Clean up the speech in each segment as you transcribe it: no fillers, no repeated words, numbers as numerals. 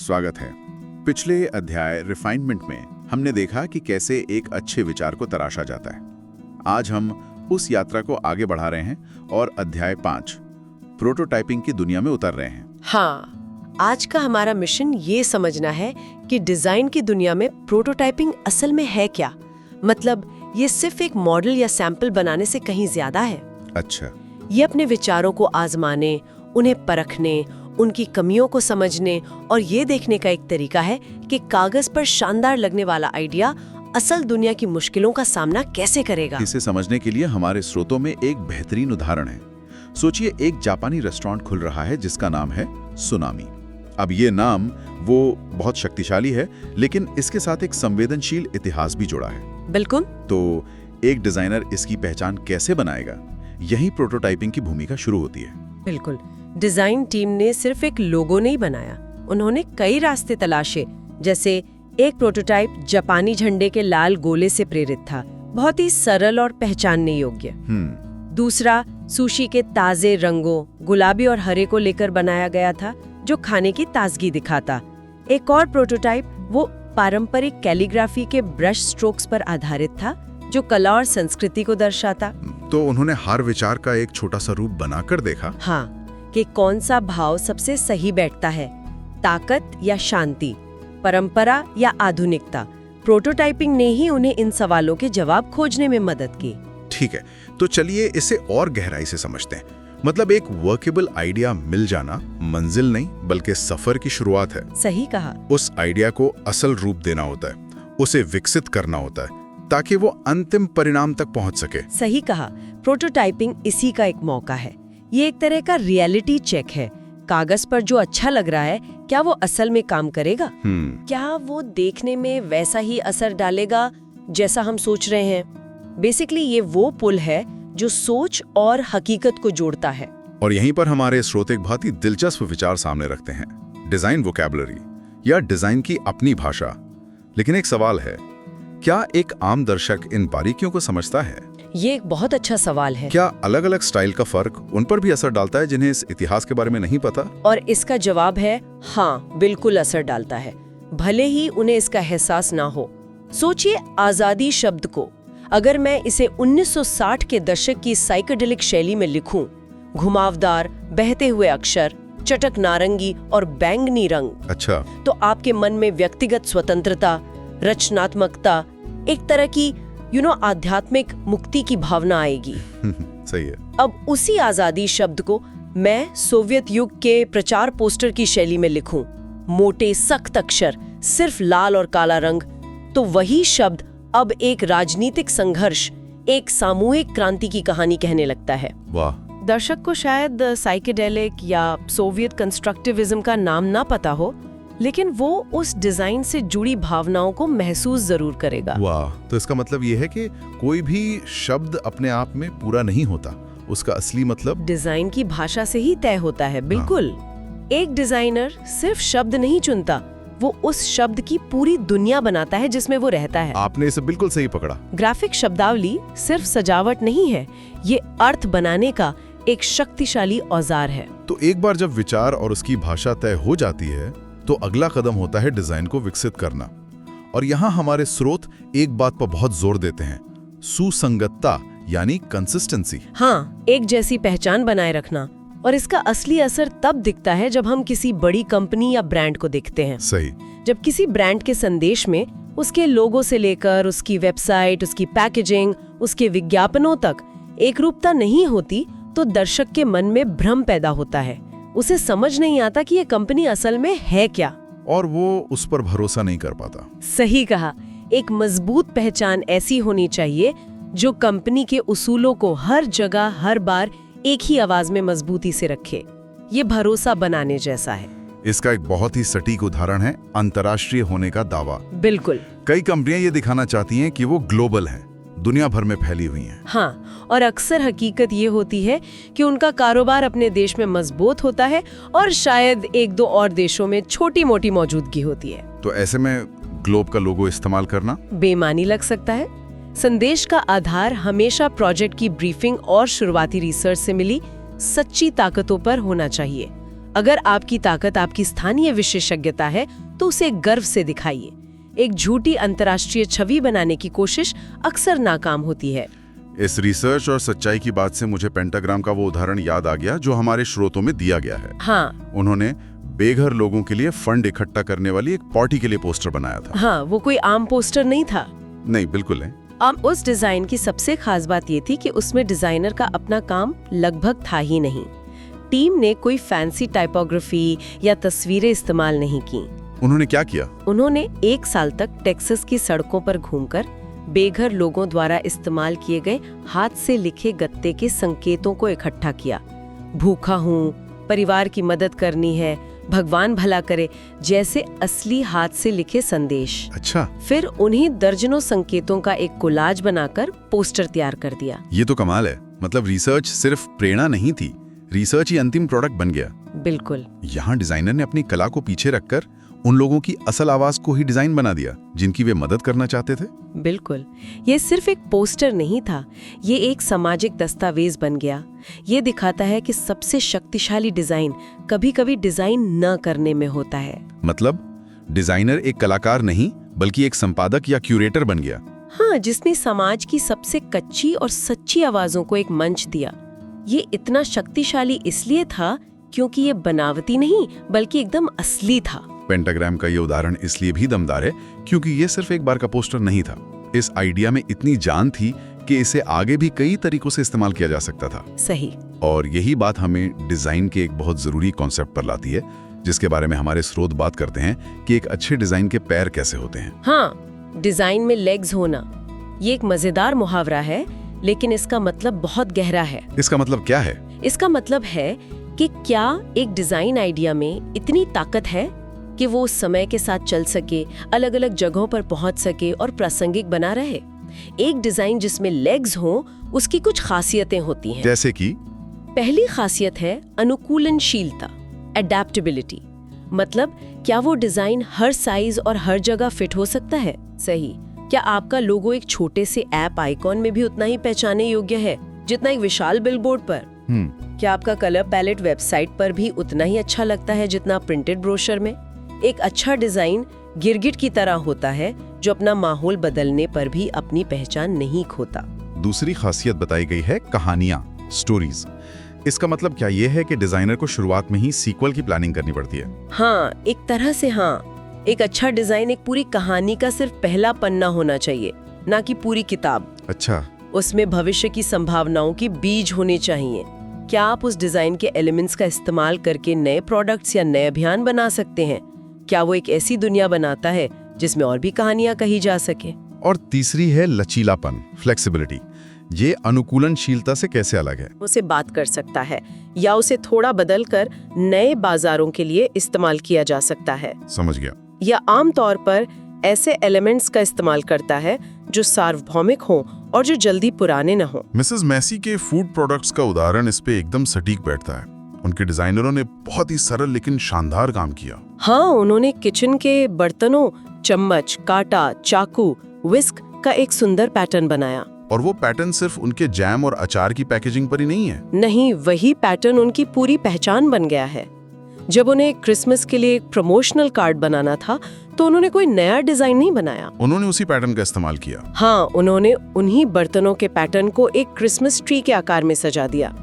स्वागत है। पिछले अध्याय रिफाइनमेंट में हमने देखा कि कैसे एक अच्छे विचार को तराशा जाता है। आज हम उस यात्रा को आगे बढ़ा रहे हैं और अध्याय 5 प्रोटोटाइपिंग की दुनिया में उतर रहे हैं। हाँ, आज का हमारा मिशन ये समझना है कि डिजाइन की दुनिया में प्रोटोटाइपिंग असल में है क्या। मतलब ये सिर्फ एक मॉडल या सैंपल बनाने से कहीं ज्यादा है। अच्छा। ये अपने विचारों को आजमाने, उन्हें परखने, उनकी कमियों को समझने और ये देखने का एक तरीका है कि कागज पर शानदार लगने वाला आइडिया असल दुनिया की मुश्किलों का सामना कैसे करेगा। इसे समझने के लिए हमारे स्रोतों में एक बेहतरीन उदाहरण है। सोचिए, एक जापानी रेस्टोरेंट खुल रहा है जिसका नाम है सुनामी। अब ये नाम वो बहुत शक्तिशाली है, लेकिन इसके साथ एक संवेदनशील इतिहास भी जुड़ा है। बिल्कुल। तो एक डिजाइनर इसकी पहचान कैसे बनाएगा? यही प्रोटोटाइपिंग की भूमिका शुरू होती है। बिल्कुल। डिजाइन टीम ने सिर्फ एक लोगो नहीं बनाया, उन्होंने कई रास्ते तलाशे। जैसे एक प्रोटोटाइप जापानी झंडे के लाल गोले से प्रेरित था, बहुत ही सरल और पहचानने योग्य। दूसरा सुशी के ताजे रंगों, गुलाबी और हरे को लेकर बनाया गया था, जो खाने की ताजगी दिखाता। एक और प्रोटोटाइप वो पारंपरिक कैलीग्राफी के ब्रश स्ट्रोक्स पर आधारित था, जो कला और संस्कृति को दर्शाता। तो उन्होंने हर विचार का एक छोटा सा रूप बनाकर देखा। हाँ, कि कौन सा भाव सबसे सही बैठता है, ताकत या शांति, परंपरा या आधुनिकता। प्रोटोटाइपिंग ने ही उन्हें इन सवालों के जवाब खोजने में मदद की। ठीक है, तो चलिए इसे और गहराई से समझते हैं। मतलब एक वर्केबल आइडिया मिल जाना मंजिल नहीं, बल्कि सफर की शुरुआत है। सही कहा। उस आइडिया को असल रूप देना होता है, उसे विकसित करना होता है, ताकि वो अंतिम परिणाम तक पहुंच सके। सही कहा। प्रोटोटाइपिंग इसी का एक मौका है। ये एक तरह का रियलिटी चेक है। कागज पर जो अच्छा लग रहा है, क्या वो असल में काम करेगा? क्या वो देखने में वैसा ही असर डालेगा जैसा हम सोच रहे हैं? बेसिकली ये वो पुल है जो सोच और हकीकत को जोड़ता है। और यहीं पर हमारे श्रोते एक बहुत ही दिलचस्प विचार सामने रखते हैं, डिजाइन वोकैबुलरी या डिजाइन की अपनी भाषा। लेकिन एक सवाल है, क्या एक आम दर्शक इन बारीकियों को समझता है? ये एक बहुत अच्छा सवाल है। क्या अलग अलग स्टाइल का फर्क उन पर भी असर डालता है जिन्हें इस इतिहास के बारे में नहीं पता? और इसका जवाब है हाँ, बिल्कुल असर डालता है, भले ही उन्हें इसका एहसास ना हो। सोचिए आजादी शब्द को, अगर मैं इसे 1960 के दशक की साइकेडेलिक शैली में लिखूं, घुमावदार, बहते हुए अक्षर, चटक नारंगी और बैंगनी रंग। अच्छा। तो आपके मन में व्यक्तिगत स्वतंत्रता, रचनात्मकता, एक तरह की आध्यात्मिक मुक्ति की भावना आएगी। सही है। अब उसी आजादी शब्द को मैं सोवियत युग के प्रचार पोस्टर की शैली में लिखूं, मोटे सख्त अक्षर, सिर्फ लाल और काला रंग, तो वही शब्द अब एक राजनीतिक संघर्ष, एक सामूहिक क्रांति की कहानी कहने लगता है। वाह। दर्शक को शायद साइकेडेलिक या सोवियत कंस्ट्रक्टिविज्म का नाम ना पता हो, लेकिन वो उस डिजाइन से जुड़ी भावनाओं को महसूस जरूर करेगा। वाह, तो इसका मतलब ये है कि कोई भी शब्द अपने आप में पूरा नहीं होता, उसका असली मतलब डिजाइन की भाषा से ही तय होता है। बिल्कुल। एक डिजाइनर सिर्फ शब्द नहीं चुनता, वो उस शब्द की पूरी दुनिया बनाता है जिसमें वो रहता है। आपने इसे बिल्कुल सही पकड़ा। ग्राफिक शब्दावली सिर्फ सजावट नहीं है, ये अर्थ बनाने का एक शक्तिशाली औजार है। तो एक बार जब विचार और उसकी भाषा तय हो जाती है, तो अगला कदम होता है डिजाइन को विकसित करना। और यहाँ हमारे स्रोत एक बात पर बहुत जोर देते हैं, सुसंगतता यानी कंसिस्टेंसी। हाँ, एक जैसी पहचान बनाए रखना। और इसका असली असर तब दिखता है जब हम किसी बड़ी कंपनी या ब्रांड को देखते हैं। सही। जब किसी ब्रांड के संदेश में उसके लोगो से लेकर उसकी वेबसाइट, उसकी पैकेजिंग, उसके विज्ञापनों तक एक रूपता नहीं होती, तो दर्शक के मन में भ्रम पैदा होता है। उसे समझ नहीं आता कि ये कंपनी असल में है क्या, और वो उस पर भरोसा नहीं कर पाता। सही कहा। एक मजबूत पहचान ऐसी होनी चाहिए जो कंपनी के उसूलों को हर जगह, हर बार एक ही आवाज में मजबूती से रखे। ये भरोसा बनाने जैसा है। इसका एक बहुत ही सटीक उदाहरण है अंतर्राष्ट्रीय होने का दावा। बिल्कुल। कई कंपनियां ये दिखाना चाहती हैं कि वो ग्लोबल हैं, दुनिया भर में फैली हुई हैं। हाँ, और अक्सर हकीकत ये होती है कि उनका कारोबार अपने देश में मजबूत होता है और शायद एक दो और देशों में छोटी मोटी मौजूदगी होती है। तो ऐसे में ग्लोब का लोगो इस्तेमाल करना बेमानी लग सकता है। संदेश का आधार हमेशा प्रोजेक्ट की ब्रीफिंग और शुरुआती रिसर्च से मिली सच्ची ताकतों पर होना चाहिए। अगर आपकी ताकत आपकी स्थानीय विशेषज्ञता है तो उसे गर्व से दिखाइए। एक झूठी अंतर्राष्ट्रीय छवि बनाने की कोशिश अक्सर नाकाम होती है। इस रिसर्च और सच्चाई की बात से मुझे पेंटाग्राम का वो उदाहरण याद आ गया जो हमारे स्रोतों में दिया गया है। हाँ, उन्होंने बेघर लोगों के लिए फंड इकट्ठा करने वाली एक पार्टी के लिए पोस्टर बनाया था। हाँ, वो कोई आम पोस्टर नहीं था। नहीं, बिल्कुल नहीं। उस डिजाइन की सबसे खास बात ये थी कि उसमें डिजाइनर का अपना काम लगभग था ही नहीं। टीम ने कोई फैंसी टाइपोग्राफी या तस्वीरें इस्तेमाल नहीं की। उन्होंने क्या किया? उन्होंने 1 साल तक टेक्सास की सड़कों पर घूमकर बेघर लोगों द्वारा इस्तेमाल किए गए हाथ से लिखे गत्ते के संकेतों को इकट्ठा किया। भूखा हूँ, परिवार की मदद करनी है, भगवान भला करे जैसे असली हाथ से लिखे संदेश। अच्छा। फिर उन्हीं दर्जनों संकेतों का एक कोलाज बनाकर पोस्टर तैयार कर दिया। ये तो कमाल है। मतलब रिसर्च सिर्फ प्रेरणा नहीं थी, रिसर्च ही अंतिम प्रोडक्ट बन गया। बिल्कुल। यहाँ डिजाइनर ने अपनी कला को पीछे रखकर उन लोगों की असल आवाज को ही डिजाइन बना दिया जिनकी वे मदद करना चाहते थे। बिल्कुल। ये सिर्फ एक पोस्टर नहीं था, ये एक सामाजिक दस्तावेज बन गया। ये दिखाता है कि सबसे शक्तिशाली डिजाइन कभी-कभी डिजाइन न करने में होता है। मतलब डिजाइनर एक कलाकार नहीं बल्कि एक संपादक या क्यूरेटर बन गया। हाँ, जिसने समाज की सबसे कच्ची और सच्ची आवाजों को एक मंच दिया। ये इतना शक्तिशाली इसलिए था क्योंकि ये बनावटी नहीं बल्कि एकदम असली था। पेंटाग्राम का ये उदाहरण इसलिए भी दमदार है क्योंकि ये सिर्फ एक बार का पोस्टर नहीं था। इस आइडिया में इतनी जान थी कि इसे आगे भी कई तरीकों से इस्तेमाल किया जा सकता था। सही। और यही बात हमें डिजाइन के एक बहुत जरूरी कॉन्सेप्ट पर लाती है जिसके बारे में हमारे स्रोत बात करते हैं कि एक अच्छे डिजाइन के पैर कैसे होते हैं। हाँ, डिजाइन में लेग्स होना ये एक मजेदार मुहावरा है, लेकिन इसका मतलब बहुत गहरा है। इसका मतलब क्या है? इसका मतलब है कि क्या एक डिजाइन आइडिया में इतनी ताकत है कि वो समय के साथ चल सके, अलग अलग जगहों पर पहुंच सके और प्रासंगिक बना रहे। एक डिजाइन जिसमें लेग्स हों, उसकी कुछ खासियतें होती हैं। जैसे कि पहली खासियत है अनुकूलनशीलता, एडेप्टेबिलिटी। मतलब क्या वो डिजाइन हर साइज और हर जगह फिट हो सकता है? सही। क्या आपका लोगो एक छोटे से ऐप आइकॉन में भी उतना ही पहचाने योग्य है जितना एक विशाल बिलबोर्ड पर? क्या आपका कलर पैलेट वेबसाइट पर भी उतना ही अच्छा लगता है जितना प्रिंटेड ब्रोशर में? एक अच्छा डिजाइन गिरगिट की तरह होता है जो अपना माहौल बदलने पर भी अपनी पहचान नहीं खोता। दूसरी खासियत बताई गई है कहानियां, स्टोरीज। इसका मतलब क्या ये है कि डिजाइनर को शुरुआत में ही सीक्वल की प्लानिंग करनी पड़ती है? हाँ, एक तरह से हाँ। एक अच्छा डिजाइन एक पूरी कहानी का सिर्फ पहला पन्ना होना चाहिए, ना कि पूरी किताब। अच्छा। उसमें भविष्य की संभावनाओं की बीज होने चाहिए। क्या आप उस डिजाइन के एलिमेंट्स का इस्तेमाल करके नए प्रोडक्ट्स या नए अभियान बना सकते हैं? क्या वो एक ऐसी दुनिया बनाता है जिसमें और भी कहानियां कही जा सके? और तीसरी है लचीलापन, फ्लेक्सिबिलिटी। ये अनुकूलनशीलता से कैसे अलग है? उसे बात कर सकता है या उसे थोड़ा बदलकर नए बाजारों के लिए इस्तेमाल किया जा सकता है। समझ गया। या आमतौर पर ऐसे एलिमेंट्स का इस्तेमाल करता है जो सार्वभौमिक हों और जो जल्दी पुराने न हों। मिसेस मैसी के फूड प्रोडक्ट्स का उदाहरण इस पे एकदम सटीक बैठता है। उनके डिजाइनरों ने बहुत ही सरल लेकिन शानदार काम किया। हाँ, उन्होंने किचन के बर्तनों, चम्मच, कांटा, चाकू, विस्क का एक सुंदर पैटर्न बनाया। और वो पैटर्न सिर्फ उनके जैम और अचार की पैकेजिंग पर ही नहीं है। नहीं, वही पैटर्न उनकी पूरी पहचान बन गया है। जब उन्हें क्रिसमस के लिए एक प्रमोशनल कार्ड बनाना था तो उन्होंने कोई नया डिजाइन नहीं बनाया, उन्होंने उसी पैटर्न का इस्तेमाल किया। हाँ, उन्होंने उन्हीं बर्तनों के पैटर्न को एक क्रिसमस ट्री के आकार में सजा दिया।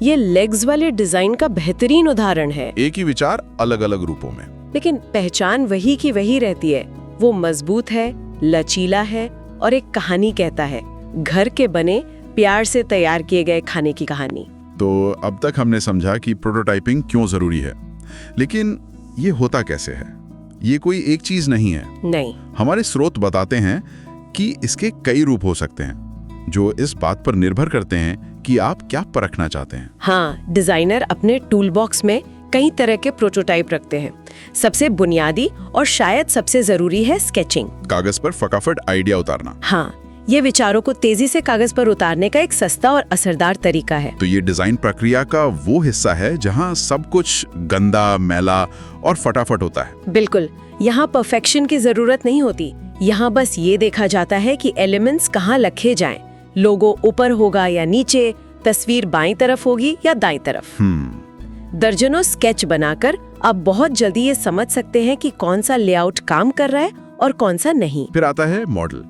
ये लेग्स वाले डिजाइन का बेहतरीन उदाहरण है। एक ही विचार अलग अलग रूपों में, लेकिन पहचान वही की वही रहती है। वो मजबूत है, लचीला है और एक कहानी कहता है, घर के बने प्यार से तैयार किए गए खाने की कहानी। तो अब तक हमने समझा कि प्रोटोटाइपिंग क्यों जरूरी है, लेकिन ये होता कैसे है? ये कोई एक चीज नहीं है। नहीं। हमारे स्रोत बताते हैं कि इसके कई रूप हो सकते हैं जो इस बात पर निर्भर करते हैं कि आप क्या परखना चाहते हैं। हाँ, डिजाइनर अपने टूल बॉक्स में कई तरह के प्रोटोटाइप रखते हैं। सबसे बुनियादी और शायद सबसे जरूरी है स्केचिंग, कागज पर फटाफट आइडिया उतारना। हाँ, ये विचारों को तेजी से कागज पर उतारने का एक सस्ता और असरदार तरीका है। तो ये डिजाइन प्रक्रिया का वो हिस्सा है जहाँ सब कुछ गंदा, मैला और फटाफट होता है। बिल्कुल, यहाँ परफेक्शन की जरूरत नहीं होती। यहाँ बस ये देखा जाता है कि एलिमेंट्स कहाँ रखे जाएं। लोगो ऊपर होगा या नीचे, तस्वीर बाईं तरफ होगी या दाईं तरफ। दर्जनों स्केच बनाकर आप बहुत जल्दी ये समझ सकते हैं कि कौन सा लेआउट काम कर रहा है और कौन सा नहीं। फिर आता है मॉडल।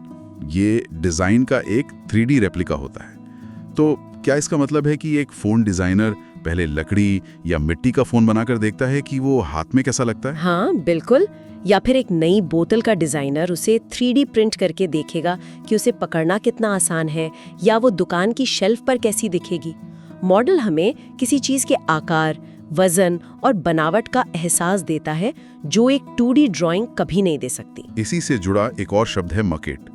ये डिजाइन का एक 3D रेप्लिका होता है। तो क्या इसका मतलब है कि एक फोन डिजाइनर पहले लकड़ी या मिट्टी का फोन बनाकर देखता है कि वो हाथ में कैसा लगता है? हाँ बिल्कुल। या फिर एक नई बोतल का डिजाइनर उसे 3D प्रिंट करके देखेगा कि उसे पकड़ना कितना आसान है या वो दुकान की शेल्फ पर कैसी दिखेगी। मॉडल हमें किसी चीज के आकार, वजन और बनावट का एहसास देता है जो एक 2D ड्राइंग कभी नहीं दे सकती। इसी से जुड़ा एक और शब्द है मकेट।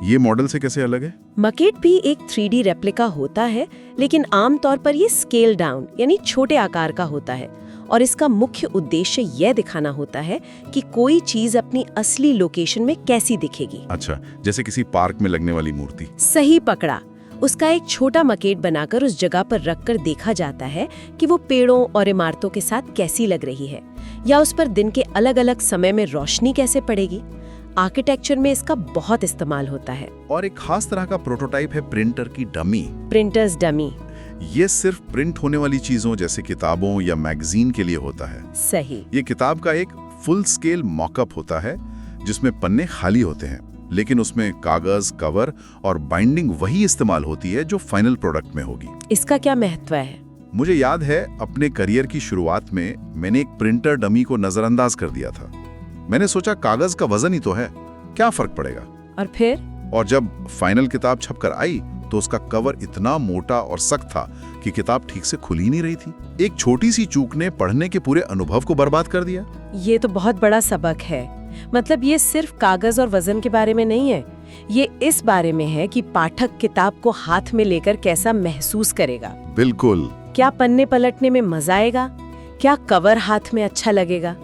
ये मॉडल से कैसे अलग है? मकेट भी एक 3D रेप्लिका होता है, लेकिन आमतौर पर ये स्केल डाउन यानी छोटे आकार का होता है और इसका मुख्य उद्देश्य यह दिखाना होता है कि कोई चीज अपनी असली लोकेशन में कैसी दिखेगी। अच्छा, जैसे किसी पार्क में लगने वाली मूर्ति। सही पकड़ा। उसका एक छोटा मकेट बनाकर उस जगह पर रखकर देखा जाता है कि वो पेड़ों और इमारतों के साथ कैसी लग रही है, या उस पर दिन के अलग-अलग समय में रोशनी कैसे पड़ेगी। आर्किटेक्चर में इसका बहुत इस्तेमाल होता है। और एक खास तरह का प्रोटोटाइप है प्रिंटर की डमी। Printers dummy. ये सिर्फ प्रिंट होने वाली चीजों जैसे किताबों या मैगजीन के लिए होता है। सही। ये किताब का एक फुल स्केल मॉकअप होता है जिसमें पन्ने खाली होते हैं, लेकिन उसमें कागज, कवर और बाइंडिंग वही इस्तेमाल होती है जो फाइनल प्रोडक्ट में होगी। इसका क्या महत्व है? मुझे याद है अपने करियर की शुरुआत में मैंने एक प्रिंटर डमी को नजरअंदाज कर दिया था। मैंने सोचा कागज का वजन ही तो है, क्या फर्क पड़ेगा। और फिर? और जब फाइनल किताब छपकर आई तो उसका कवर इतना मोटा और सख्त था कि किताब ठीक से खुल ही नहीं रही थी। एक छोटी सी चूक ने पढ़ने के पूरे अनुभव को बर्बाद कर दिया। ये तो बहुत बड़ा सबक है। मतलब ये सिर्फ कागज और वजन के बारे में नहीं है, ये इस बारे में है कि पाठक किताब को हाथ में लेकर कैसा महसूस करेगा। बिल्कुल। क्या पन्ने पलटने में मजा आएगा? क्या कवर हाथ में अच्छा लगेगा?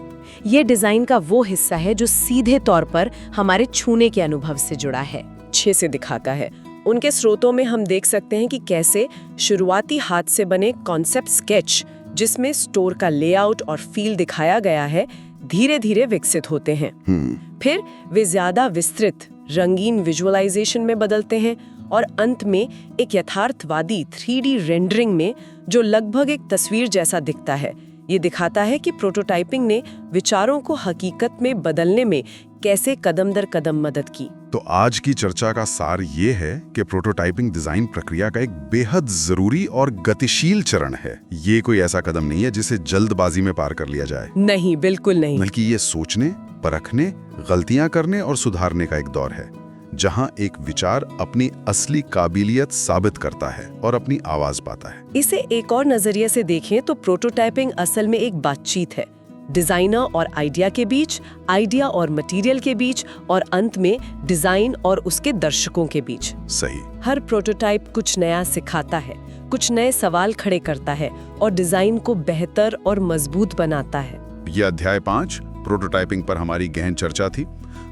ये डिजाइन का वो हिस्सा है जो सीधे तौर पर हमारे छूने के अनुभव से जुड़ा है, अच्छे से दिखाता है। उनके स्रोतों में हम देख सकते हैं कि कैसे शुरुआती हाथ से बने कॉन्सेप्ट स्केच, जिसमें स्टोर का लेआउट और फील दिखाया गया है, धीरे धीरे विकसित होते हैं। फिर वे ज्यादा विस्तृत रंगीन विजुअलाइजेशन में बदलते हैं और अंत में एक यथार्थवादी 3D रेंडरिंग में, जो लगभग एक तस्वीर जैसा दिखता है। ये दिखाता है कि प्रोटोटाइपिंग ने विचारों को हकीकत में बदलने में कैसे कदम दर कदम मदद की। तो आज की चर्चा का सार ये है कि प्रोटोटाइपिंग डिजाइन प्रक्रिया का एक बेहद जरूरी और गतिशील चरण है। ये कोई ऐसा कदम नहीं है जिसे जल्दबाजी में पार कर लिया जाए। नहीं, बिल्कुल नहीं। बल्कि ये सोचने, परखने, गलतियां करने और सुधारने का एक दौर है, जहां एक विचार अपनी असली काबिलियत साबित करता है और अपनी आवाज पाता है। इसे एक और नजरिए से देखें तो प्रोटोटाइपिंग असल में एक बातचीत है, डिजाइनर और आइडिया के बीच, आइडिया और मटेरियल के बीच, और अंत में डिजाइन और उसके दर्शकों के बीच। सही। हर प्रोटोटाइप कुछ नया सिखाता है, कुछ नए सवाल खड़े करता है और डिजाइन को बेहतर और मजबूत बनाता है। ये अध्याय 5 प्रोटोटाइपिंग पर हमारी गहन चर्चा थी।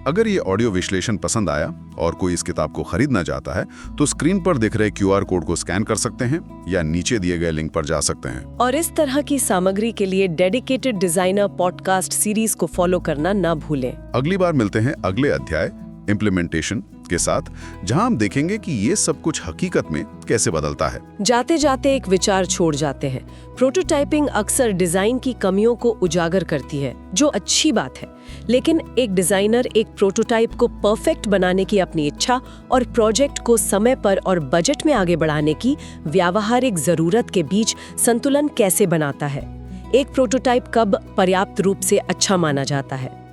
अगर ये ऑडियो विश्लेषण पसंद आया और कोई इस किताब को खरीदना चाहता है तो स्क्रीन पर दिख रहे QR कोड को स्कैन कर सकते हैं या नीचे दिए गए लिंक पर जा सकते हैं। और इस तरह की सामग्री के लिए डेडिकेटेड डिजाइनर पॉडकास्ट सीरीज को फॉलो करना ना भूलें। अगली बार मिलते हैं अगले अध्याय इम्प्लीमेंटेशन के साथ, जहां हम देखेंगे कि ये सब कुछ हकीकत में कैसे बदलता है। जाते जाते एक विचार छोड़ जाते हैं। प्रोटोटाइपिंग अक्सर डिजाइन की कमियों को उजागर करती है, जो अच्छी बात है, लेकिन एक डिजाइनर एक प्रोटोटाइप को परफेक्ट बनाने की अपनी इच्छा और प्रोजेक्ट को समय पर और बजट में आगे बढ़ाने की व्यावहारिक जरूरत के बीच संतुलन कैसे बनाता है। एक प्रोटोटाइप कब पर्याप्त रूप से अच्छा माना जाता है?